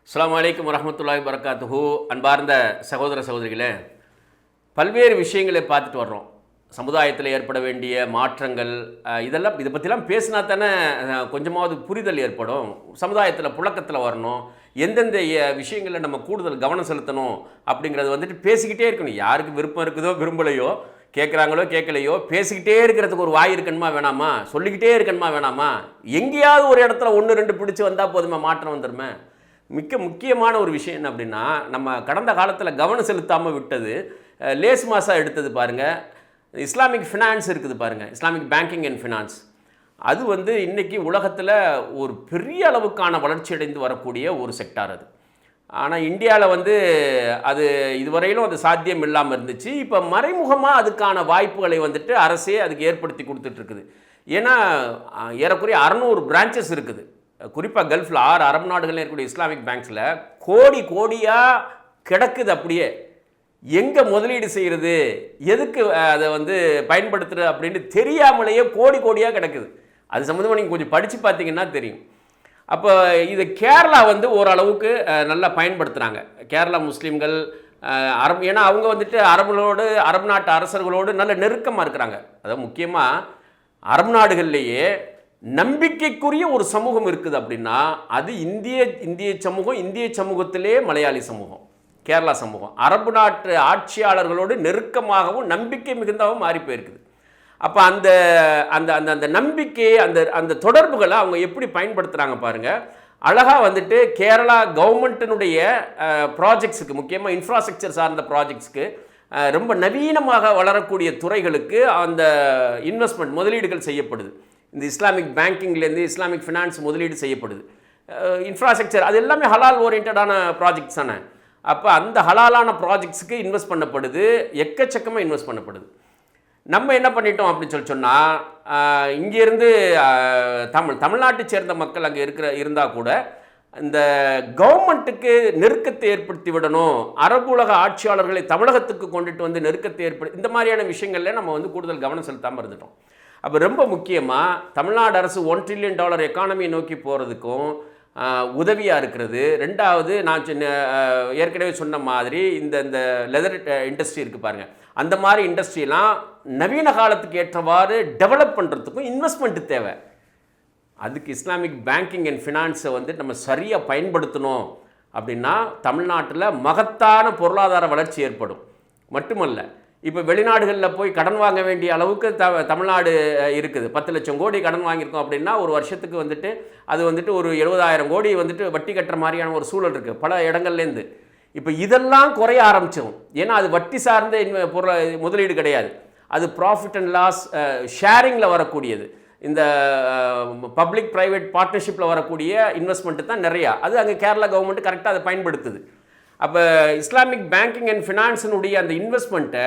அஸ்ஸலாமு அலைக்கும் வரஹ்மத்துல்லாஹி வரகாத்துஹு. அன்பார்ந்த சகோதர சகோதரிகளே, பல்வேறு விஷயங்களை பார்த்துட்டு வர்றோம். சமுதாயத்தில் ஏற்பட வேண்டிய மாற்றங்கள், இதை பற்றிலாம் பேசினா தானே கொஞ்சமாவது புரிதல் ஏற்படும். சமுதாயத்தில் புழக்கத்தில் வரணும். எந்தெந்த விஷயங்களில் நம்ம கூடுதல் கவனம் செலுத்தணும் அப்படிங்கிறது வந்துட்டு பேசிக்கிட்டே இருக்கணும். யாருக்கு விருப்பம் இருக்குதோ விரும்பலையோ, கேட்குறாங்களோ கேட்கலையோ, பேசிக்கிட்டே இருக்கிறதுக்கு ஒரு வாய் இருக்கணுமா வேணாமா, சொல்லிக்கிட்டே இருக்கணுமா வேணாமா, எங்கேயாவது ஒரு இடத்துல 1-2 பிடிச்சி வந்தால் போதுமே, மாற்றம் வந்துடுமே. முக்கியமான ஒரு விஷயம் என்ன அப்படின்னா, நம்ம கடந்த காலத்தில் கவனம் செலுத்தாமல் விட்டது, லேஸ் மாசாக எடுத்தது பாருங்கள், இஸ்லாமிக் ஃபினான்ஸ் இருக்குது பாருங்கள், இஸ்லாமிக் பேங்கிங் அண்ட் ஃபினான்ஸ். அது வந்து இன்றைக்கி உலகத்தில் ஒரு பெரிய அளவுக்கான வளர்ச்சி அடைந்து வரக்கூடிய ஒரு செக்டார் அது. ஆனால் இந்தியாவில் வந்து அது இதுவரையிலும் அது சாத்தியம் இல்லாமல் இருந்துச்சு. இப்போ மறைமுகமாக அதுக்கான வாய்ப்புகளை வந்துட்டு அரசே அதுக்கு ஏற்படுத்தி கொடுத்துட்ருக்குது. ஏன்னா ஏறக்குறைய 600 பிரான்ச்சஸ் இருக்குது. குறிப்பாக கல்ஃபில் 6 அரபு நாடுகளில் இருக்கக்கூடிய இஸ்லாமிக் பேங்க்ஸில் கோடியாக கிடக்குது. அப்படியே எங்கே முதலீடு செய்கிறது, எதுக்கு அதை வந்து பயன்படுத்துகிறது அப்படின்னு தெரியாமலேயே கோடியாக கிடக்குது. அது சம்மந்தமாக நீங்கள் கொஞ்சம் படித்து பார்த்தீங்கன்னா தெரியும். அப்போ இது கேரளா வந்து ஓரளவுக்கு நல்லா பயன்படுத்துகிறாங்க. கேரளா முஸ்லீம்கள் அரபு, ஏன்னா அவங்க வந்துட்டு அரபு நாட்டு அரசர்களோடு நல்ல நெருக்கமாக இருக்கிறாங்க. அதாவது முக்கியமாக அரபு நாடுகள்லேயே நம்பிக்கைக்குரிய ஒரு சமூகம் இருக்குது அப்படின்னா அது இந்திய சமூகம். இந்திய சமூகத்திலே மலையாளி சமூகம், கேரளா சமூகம் அரபு நாட்டு ஆட்சியாளர்களோடு நெருக்கமாகவும் நம்பிக்கை மிகுந்தாகவும் மாறி போயிருக்குது. அப்போ அந்த அந்த அந்த அந்த நம்பிக்கை, அந்த தொடர்புகளை அவங்க எப்படி பயன்படுத்துகிறாங்க பாருங்கள். அழகாக வந்துட்டு கேரளா கவர்மெண்ட்டினுடைய ப்ராஜெக்ட்ஸுக்கு, முக்கியமாக இன்ஃப்ராஸ்ட்ரக்சர் சார்ந்த ப்ராஜெக்ட்ஸ்க்கு, ரொம்ப நவீனமாக வளரக்கூடிய துறைகளுக்கு அந்த இன்வெஸ்ட்மெண்ட் முதலீடுகள் செய்யப்படுது. இந்த இஸ்லாமிக் பேங்கிங்லேருந்து இஸ்லாமிக் ஃபினான்ஸ் முதலீடு செய்யப்படுது. இன்ஃப்ராஸ்ட்ரக்சர் அது எல்லாமே ஹலால் ஓரியன்டான ப்ராஜெக்ட்ஸ் தானே. அப்போ அந்த ஹலாலான ப்ராஜெக்ட்ஸுக்கு இன்வெஸ்ட் பண்ணப்படுது, எக்கச்சக்கமாக இன்வெஸ்ட் பண்ணப்படுது. நம்ம என்ன பண்ணிட்டோம் அப்படின்னு சொன்னால், இங்கேருந்து தமிழ்நாட்டை சேர்ந்த மக்கள் அங்கே இருந்தால் கூட இந்த கவர்மெண்ட்டுக்கு நெருக்கத்தை ஏற்படுத்தி விடணும், அரபு உலக ஆட்சியாளர்களை தமிழகத்துக்கு கொண்டுட்டு வந்து நெருக்கத்தை இந்த மாதிரியான விஷயங்களில் நம்ம வந்து கூடுதல் கவனம் செலுத்தாமல் இருந்துட்டோம். அப்போ ரொம்ப முக்கியமாக தமிழ்நாடு அரசு $1 trillion எக்கானமியை நோக்கி போகிறதுக்கும் உதவியாக இருக்கிறது. ரெண்டாவது, நான் ஏற்கனவே சொன்ன மாதிரி இந்த லெதர் இண்டஸ்ட்ரி இருக்குது பாருங்கள், அந்த மாதிரி இண்டஸ்ட்ரியெலாம் நவீன காலத்துக்கு ஏற்றவாறு டெவலப் பண்ணுறதுக்கும் இன்வெஸ்ட்மெண்ட்டு தேவை. அதுக்கு இஸ்லாமிக் பேங்கிங் அண்ட் ஃபினான்ஸை வந்து நம்ம சரியாக பயன்படுத்தணும் அப்படின்னா தமிழ்நாட்டில் மகத்தான பொருளாதார வளர்ச்சி ஏற்படும். மட்டுமல்ல, இப்போ வெளிநாடுகளில் போய் கடன் வாங்க வேண்டிய அளவுக்கு தமிழ்நாடு இருக்குது. 10 லட்சம் கோடி கடன் வாங்கியிருக்கோம் அப்படின்னா ஒரு வருஷத்துக்கு வந்துட்டு அது வந்துட்டு ஒரு 70,000 கோடி வந்துட்டு வட்டி கட்டுற மாதிரியான ஒரு சூழல் இருக்குது பல இடங்கள்லேருந்து. இப்போ இதெல்லாம் குறைய ஆரம்பித்தோம். ஏன்னா அது வட்டி சார்ந்த முதலீடு கிடையாது, அது ப்ராஃபிட் அண்ட் லாஸ் ஷேரிங்கில் வரக்கூடியது. இந்த பப்ளிக் ப்ரைவேட் பார்ட்னர்ஷிப்பில் வரக்கூடிய இன்வெஸ்ட்மெண்ட்டு தான் நிறையா. அது அங்கே கேரளா கவர்மெண்ட் கரெக்டாக அதை பயன்படுத்துது. அப்போ இஸ்லாமிக் பேங்கிங் அண்ட் ஃபினான்ஸினுடைய அந்த இன்வெஸ்ட்மெண்ட்டை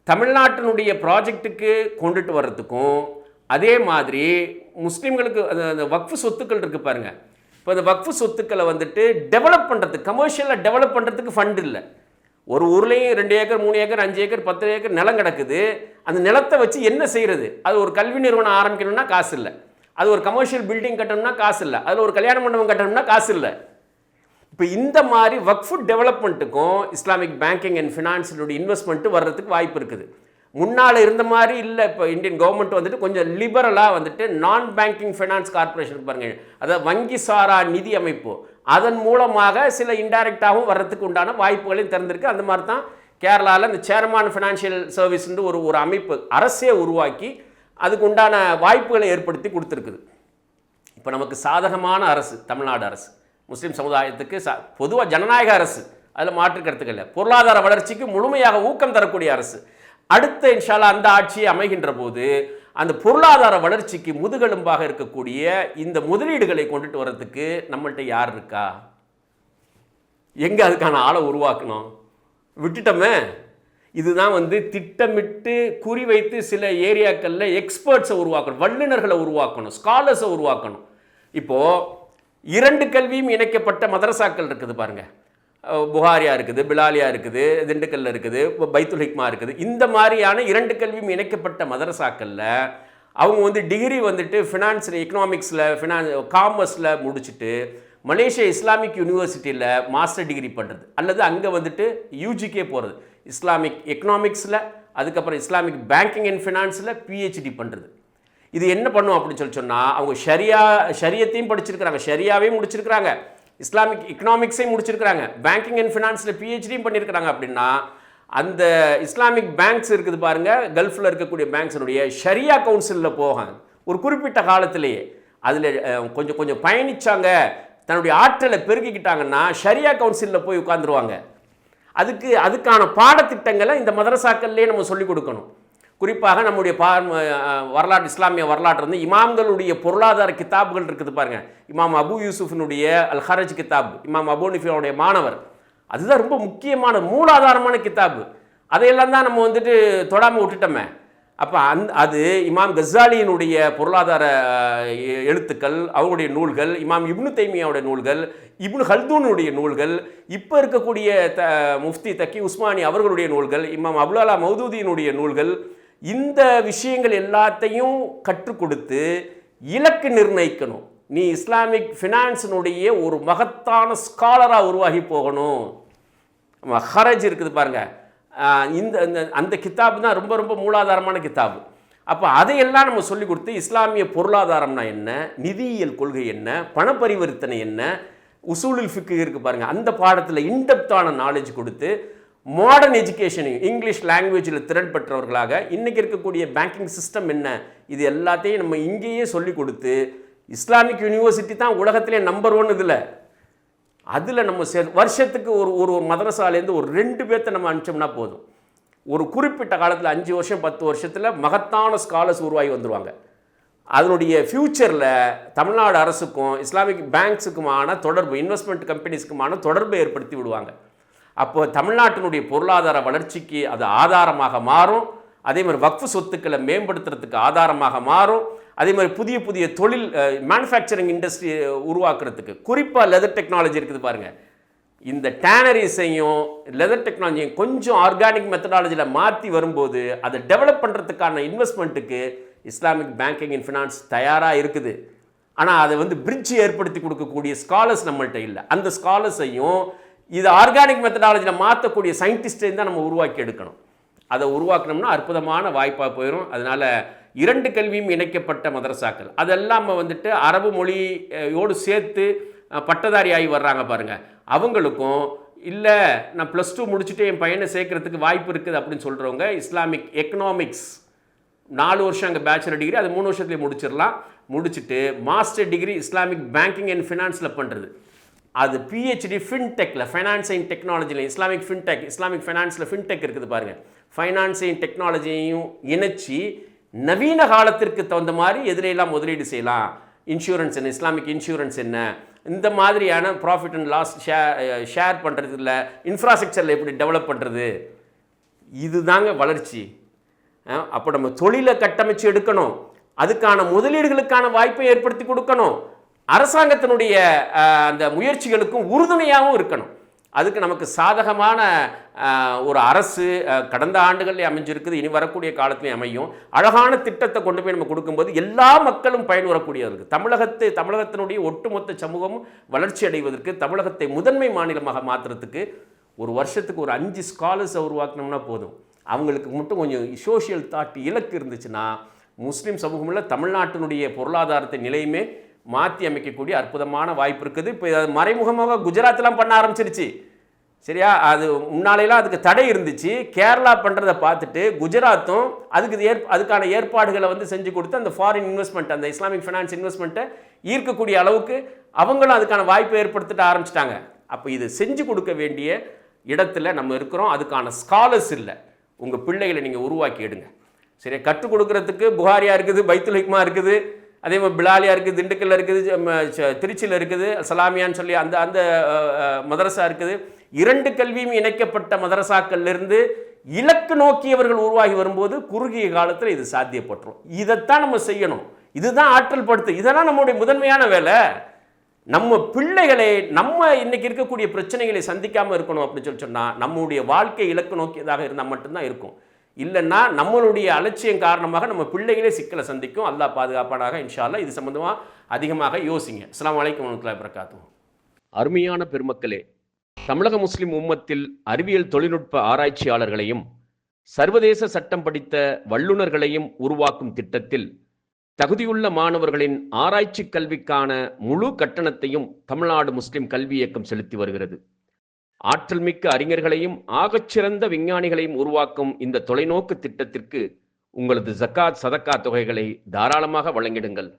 தமிழ்நாட்டினுடைய ப்ராஜெக்ட்டுக்கு கொண்டுட்டு வர்றதுக்கும், அதே மாதிரி முஸ்லீம்களுக்கு அந்த வக்ஃபு சொத்துக்கள் இருக்குது பாருங்கள். இப்போ அந்த வக்ஃபு சொத்துக்களை வந்துட்டு டெவலப் பண்ணுறதுக்கு, கமர்ஷியலாக டெவலப் பண்ணுறதுக்கு ஃபண்ட் இல்லை. ஒரு ஊர்லேயும் 2 ஏக்கர் 3 ஏக்கர் 5 ஏக்கர் 10 ஏக்கர் நிலம் கிடக்குது. அந்த நிலத்தை வச்சு என்ன செய்கிறது? அது ஒரு கல்வி நிறுவனம் ஆரம்பிக்கணும்னா காசு இல்லை, அது ஒரு கமர்ஷியல் பில்டிங் கட்டணும்னா காசு இல்லை, அதில் ஒரு கல்யாண மண்டபம் கட்டணும்னா காசு இல்லை. இப்போ இந்த மாதிரி வக்ஃபு டெவலப்மெண்ட்டுக்கும் இஸ்லாமிக் பேங்கிங் அண்ட் ஃபினான்ஸினுடைய இன்வெஸ்ட்மெண்ட்டு வர்றதுக்கு வாய்ப்பு இருக்குது. முன்னால் இருந்த மாதிரி இல்லை. இப்போ இந்தியன் கவர்மெண்ட் வந்துட்டு கொஞ்சம் லிபரலாக வந்துட்டு நான் பேங்கிங் ஃபினான்ஸ் கார்பரேஷன் பாருங்கள், அதாவது வங்கி சாரா நிதி அமைப்பு, அதன் மூலமாக சில இன்டைரக்டாகவும் வர்றதுக்கு உண்டான வாய்ப்புகளையும் திறந்திருக்கு. அந்த மாதிரி தான் கேரளாவில் இந்த சேர்மான் ஃபினான்ஷியல் சர்வீஸ்ன்னு ஒரு அமைப்பு அரசே உருவாக்கி அதுக்கு உண்டான வாய்ப்புகளை ஏற்படுத்தி கொடுத்துருக்குது. இப்போ நமக்கு சாதகமான அரசு தமிழ்நாடு அரசு, முஸ்லீம் சமுதாயத்துக்கு பொதுவாக ஜனநாயக அரசு, அதில் மாற்று கருத்துக்கள் இல்லை. பொருளாதார வளர்ச்சிக்கு முழுமையாக ஊக்கம் தரக்கூடிய அரசு. அடுத்த இன்ஷால்லா அந்த ஆட்சியை அமைகின்ற போது அந்த பொருளாதார வளர்ச்சிக்கு முதுகெலும்பாக இருக்கக்கூடிய இந்த முதலீடுகளை கொண்டுட்டு வர்றதுக்கு நம்மள்கிட்ட யார் இருக்கா? எங்கே அதுக்கான ஆளை உருவாக்கணும்? விட்டுட்டோமே. இதுதான் வந்து திட்டமிட்டு குறிவைத்து சில ஏரியாக்களில் எக்ஸ்பர்ட்ஸை உருவாக்கணும், வல்லுநர்களை உருவாக்கணும், ஸ்காலர்ஸை உருவாக்கணும். இப்போது 2 கல்வியும் இணைக்கப்பட்ட மதரசாக்கள் இருக்குது பாருங்கள். புகாரியா இருக்குது, பிலாலியா இருக்குது, திண்டுக்கல்ல இருக்குது, பைத்துல் ஹிக்மா இருக்குது. இந்த மாதிரியான 2 கல்வியும் இணைக்கப்பட்ட மதரசாக்களில் அவங்க வந்து டிகிரி வந்துட்டு ஃபினான்ஸில், எக்கனாமிக்ஸில், காமர்ஸில் முடிச்சுட்டு மலேசியா இஸ்லாமிக் யூனிவர்சிட்டியில் மாஸ்டர் டிகிரி பண்ணுறது, அல்லது அங்கே வந்துட்டு யூஜிக்கே போகிறது, இஸ்லாமிக் எக்கனாமிக்ஸில், அதுக்கப்புறம் இஸ்லாமிக் பேங்கிங் அண்ட் ஃபினான்ஸில் பிஹெச்டி பண்ணுறது. இது என்ன பண்ணும் அப்படின்னு சொன்னால், அவங்க ஷரியத்தையும் படிச்சிருக்கிறாங்க, ஷரியாவையும் முடிச்சிருக்கிறாங்க, இஸ்லாமிக் எக்கனாமிக்ஸையும் முடிச்சிருக்கிறாங்க, பேங்கிங் அண்ட் ஃபினான்ஸில் பிஹெச்டியும் பண்ணியிருக்கிறாங்க. அப்படின்னா அந்த இஸ்லாமிக் பேங்க்ஸ் இருக்குது பாருங்கள், கல்ஃபில் இருக்கக்கூடிய பேங்க்ஸினுடைய ஷரியா கவுன்சிலில் போக ஒரு குறிப்பிட்ட காலத்திலேயே அதில் கொஞ்சம் கொஞ்சம் பயணித்தாங்க, தன்னுடைய ஆற்றலை பெருக்கிக்கிட்டாங்கன்னா ஷரியா கவுன்சிலில் போய் உட்காந்துருவாங்க. அதுக்கான பாடத்திட்டங்களை இந்த மதரசாக்கள்லேயே நம்ம சொல்லிக் கொடுக்கணும். குறிப்பாக நம்முடைய வரலாற்று, இஸ்லாமிய வரலாற்று வந்து இமாம்களுடைய பொருளாதார கிதாபுகள் இருக்குது பாருங்கள். இமாம் அபு யூசுஃபினுடைய அல் ஹரஜ் கிதாப், இமாம் அபு நிஃபியோடைய மாணவர், அதுதான் ரொம்ப முக்கியமான மூலாதாரமான கிதாபு. அதையெல்லாம் தான் நம்ம வந்துட்டு தொடாமல் விட்டுட்டோமே. அப்போ அது இமாம் கஸ்ஸாலியினுடைய பொருளாதார எழுத்துக்கள், அவங்களுடைய நூல்கள், இமாம் இப்னு தைமியாவுடைய நூல்கள், இப்னு ஹல்தூனுடைய நூல்கள், இப்போ இருக்கக்கூடிய முஃப்தி தக்கி உஸ்மானி அவர்களுடைய நூல்கள், இமாம் அபுலாலா மௌதூதியினுடைய நூல்கள், இந்த விஷயங்கள் எல்லாத்தையும் கற்றுக் கொடுத்து இலக்கு நிர்ணயிக்கணும். நீ இஸ்லாமிக் ஃபினான்ஸினுடைய ஒரு மகத்தான ஸ்காலராக உருவாகி போகணும். ஹரஜ் இருக்குது பாருங்கள், அந்த கித்தாபு தான் ரொம்ப ரொம்ப மூலாதாரமான கித்தாபு. அப்போ அதையெல்லாம் நம்ம சொல்லிக் கொடுத்து இஸ்லாமிய பொருளாதாரம்னா என்ன, நிதியியல் கொள்கை என்ன, பணப்பரிவர்த்தனை என்ன, உசூலுல் ஃபிக்ஹ் இருக்குது பாருங்கள், அந்த பாடத்தில் இன்டெப்த்தான நாலேஜ் கொடுத்து மாடர்ன் எஜுகேஷனையும் இங்கிலீஷ் லாங்குவேஜில் திறன் பெற்றவர்களாக இன்றைக்கி இருக்கக்கூடிய பேங்கிங் சிஸ்டம் என்ன, இது எல்லாத்தையும் நம்ம இங்கேயே சொல்லிக் கொடுத்து, இஸ்லாமிக் யூனிவர்சிட்டி தான் உலகத்திலே நம்பர் 1 இதில், அதில் நம்ம வருஷத்துக்கு ஒரு மதரசாலேருந்து ஒரு 2 பேர்த்தை நம்ம அனுப்பிச்சோம்னா போதும். ஒரு குறிப்பிட்ட காலத்தில் 5 வருஷம் 10 வருஷத்தில் மகத்தான ஸ்காலர்ஸ் உருவாகி வந்துடுவாங்க. அதனுடைய ஃப்யூச்சரில் தமிழ்நாடு அரசுக்கும் இஸ்லாமிக் பேங்க்ஸுக்குமான தொடர்பு, இன்வெஸ்ட்மெண்ட் கம்பெனிஸுக்குமான தொடர்பை ஏற்படுத்தி விடுவாங்க. அப்போ தமிழ்நாட்டினுடைய பொருளாதார வளர்ச்சிக்கு அது ஆதாரமாக மாறும். அதே மாதிரி வக்ஃபு சொத்துக்களை மேம்படுத்துறதுக்கு ஆதாரமாக மாறும். அதே மாதிரி புதிய புதிய தொழில் மேனுஃபேக்சரிங் இண்டஸ்ட்ரி உருவாக்குறதுக்கு, குறிப்பாக லெதர் டெக்னாலஜி இருக்குது பாருங்கள், இந்த டேனரிஸையும் லெதர் டெக்னாலஜியும் கொஞ்சம் ஆர்கானிக் மெத்தடாலஜியில் மாற்றி வரும்போது அதை டெவலப் பண்ணுறதுக்கான இன்வெஸ்ட்மெண்ட்டுக்கு இஸ்லாமிக் பேங்கிங் அண்ட் ஃபினான்ஸ் தயாராக இருக்குது. ஆனால் அதை வந்து பிரிட்ஜ் ஏற்படுத்தி கொடுக்கக்கூடிய ஸ்காலர்ஸ் நம்மள்கிட்ட இல்லை. அந்த ஸ்காலர்ஸையும் இது ஆர்கானிக் மெத்தடாலஜியில் மாற்றக்கூடிய சயின்டிஸ்டையும் தான் நம்ம உருவாக்கி எடுக்கணும். அதை உருவாக்கணும்னா அற்புதமான வாய்ப்பாக போயிடும். அதனால் 2 கல்வியும் இணைக்கப்பட்ட மதரசாக்கள், அதெல்லாம் வந்துட்டு அரபு மொழியோடு சேர்த்து பட்டதாரி ஆகி வர்றாங்க பாருங்கள், அவங்களுக்கும் இல்லை நான் +2 முடிச்சுட்டு என் பையனை சேர்க்கறதுக்கு வாய்ப்பு இருக்குது அப்படின்னு சொல்கிறவங்க இஸ்லாமிக் எக்கனாமிக்ஸ் 4 வருஷம் அங்கே பேச்சுலர் டிகிரி, அது 3 வருஷத்துலேயே முடிச்சிடலாம். முடிச்சுட்டு master degree Islamic banking and ஃபினான்ஸில் பண்ணுறது, அது பிஹெச்டி ஃபின்டெக்கில், ஃபைனான்ஸ் அண்ட் டெக்னாலஜியில், இஸ்லாமிக் ஃபின்டெக், இஸ்லாமிக் ஃபைனான்ஸில் ஃபின்டெக் இருக்குது பாருங்கள், ஃபைனான்ஸ் அண்ட் டெக்னாலஜியையும் இணைச்சி நவீன காலத்திற்கு தகுந்த மாதிரி எதிரெல்லாம் முதலீடு செய்யலாம். இன்சூரன்ஸ் என்ன, இஸ்லாமிக் இன்சூரன்ஸ் என்ன, இந்த மாதிரியான ப்ராஃபிட் அண்ட் லாஸ் ஷேர் பண்ணுறது இல்லை, இன்ஃப்ராஸ்ட்ரக்சரில் எப்படி டெவலப் பண்ணுறது, இதுதாங்க வளர்ச்சி. அப்போ நம்ம தொழிலை கட்டமைச்சு எடுக்கணும், அதுக்கான முதலீடுகளுக்கான வாய்ப்பை ஏற்படுத்தி கொடுக்கணும், அரசாங்கத்தினுடைய அந்த முயற்சிகளுக்கும் உறுதுணையாகவும் இருக்கணும். அதுக்கு நமக்கு சாதகமான ஒரு அரசு கடந்த ஆண்டுகளில் அமைஞ்சிருக்குது, இனி வரக்கூடிய காலத்திலையும் அமையும். அழகான திட்டத்தை கொண்டு போய் நம்ம கொடுக்கும்போது எல்லா மக்களும் பயனுறக்கூடியவர்கள், தமிழகத்தினுடைய ஒட்டுமொத்த சமூகமும் வளர்ச்சி அடைவதற்கு, தமிழகத்தை முதன்மை மாநிலமாக மாற்றுறதுக்கு ஒரு வருஷத்துக்கு ஒரு 5 ஸ்காலர்ஸை உருவாக்கணும்னா போதும். அவங்களுக்கு மட்டும் கொஞ்சம் சோஷியல் தாட் இலக்கு இருந்துச்சுன்னா முஸ்லீம் சமூகமில் தமிழ்நாட்டினுடைய பொருளாதாரத்தை நிலையுமே மாற்றி அமைக்கக்கூடிய அற்புதமான வாய்ப்பு இருக்குது. இப்போ அது மறைமுகமாக குஜராத்லாம் பண்ண ஆரம்பிச்சிருச்சு, சரியா? அது முன்னாலேலாம் அதுக்கு தடை இருந்துச்சு. கேரளா பண்ணுறதை பார்த்துட்டு குஜராத்தும் அதுக்கான ஏற்பாடுகளை வந்து செஞ்சு கொடுத்து அந்த ஃபாரின் இன்வெஸ்ட்மெண்ட், அந்த இஸ்லாமிக் ஃபைனான்ஸ் இன்வெஸ்ட்மெண்ட்டை ஈர்க்கக்கூடிய அளவுக்கு அவங்களும் அதுக்கான வாய்ப்பை ஏற்படுத்திட்டு ஆரம்பிச்சிட்டாங்க. அப்போ இது செஞ்சு கொடுக்க வேண்டிய இடத்துல நம்ம இருக்கிறோம். அதுக்கான ஸ்காலர்ஸ் இல்லை. உங்கள் பிள்ளைகளை நீங்கள் உருவாக்கி எடுங்க, சரியா? கற்றுக் கொடுக்குறதுக்கு புகாரியா இருக்குது, பைத்துல் ஹிக்மா இருக்குது, அதே மாதிரி பிலாலியா இருக்குது, திண்டுக்கல்ல இருக்குது, திருச்சியில் இருக்குது, சலாமியான்னு சொல்லி அந்த மதரசா இருக்குது. 2 கல்வியும் இணைக்கப்பட்ட மதரசாக்கள்லேருந்து இலக்கு நோக்கியவர்கள் உருவாகி வரும்போது குறுகிய காலத்தில் இது சாத்தியப்பட்டுரும். இதைத்தான் நம்ம செய்யணும். இதுதான் ஆற்றல் படுத்து. இதெல்லாம் நம்முடைய முதன்மையான வேலை. நம்ம பிள்ளைகளை நம்ம இன்னைக்கு இருக்கக்கூடிய பிரச்சனைகளை சந்திக்காமல் இருக்கணும் அப்படின்னு சொன்னால் நம்முடைய வாழ்க்கை இலக்கு நோக்கியதாக இருந்தால் மட்டும்தான் இருக்கும். இல்லைன்னா நம்மளுடைய அலட்சியம் காரணமாக நம்ம பிள்ளைகளே சிக்கலை சந்திக்கும். அல்லாஹ் பாதுகாப்பானாக. இன்ஷா அல்லாஹ் இது சம்பந்தமாக அதிகமாக யோசிங்க. அஸ்ஸலாமு அலைக்கும் வரஹ்மத்துல்லாஹி வபரகாத்துஹு. அருமையான பெருமக்களே, தமிழக முஸ்லிம் உம்மத்தில் அறிவியல் தொழில்நுட்ப ஆராய்ச்சியாளர்களையும் சர்வதேச சட்டம் படித்த வல்லுநர்களையும் உருவாக்கும் திட்டத்தில் தகுதியுள்ள மாணவர்களின் ஆராய்ச்சி கல்விக்கான முழு கட்டணத்தையும் தமிழ்நாடு முஸ்லிம் கல்வி இயக்கம் செலுத்தி வருகிறது. ஆற்றல் மிக்க அறிஞர்களையும் ஆகச்சிறந்த விஞ்ஞானிகளையும் உருவாக்கும் இந்த தொலைநோக்கு திட்டத்திற்கு உங்களது ஜக்காத் சதக்கா தொகைகளை தாராளமாக வழங்கிடுங்கள்.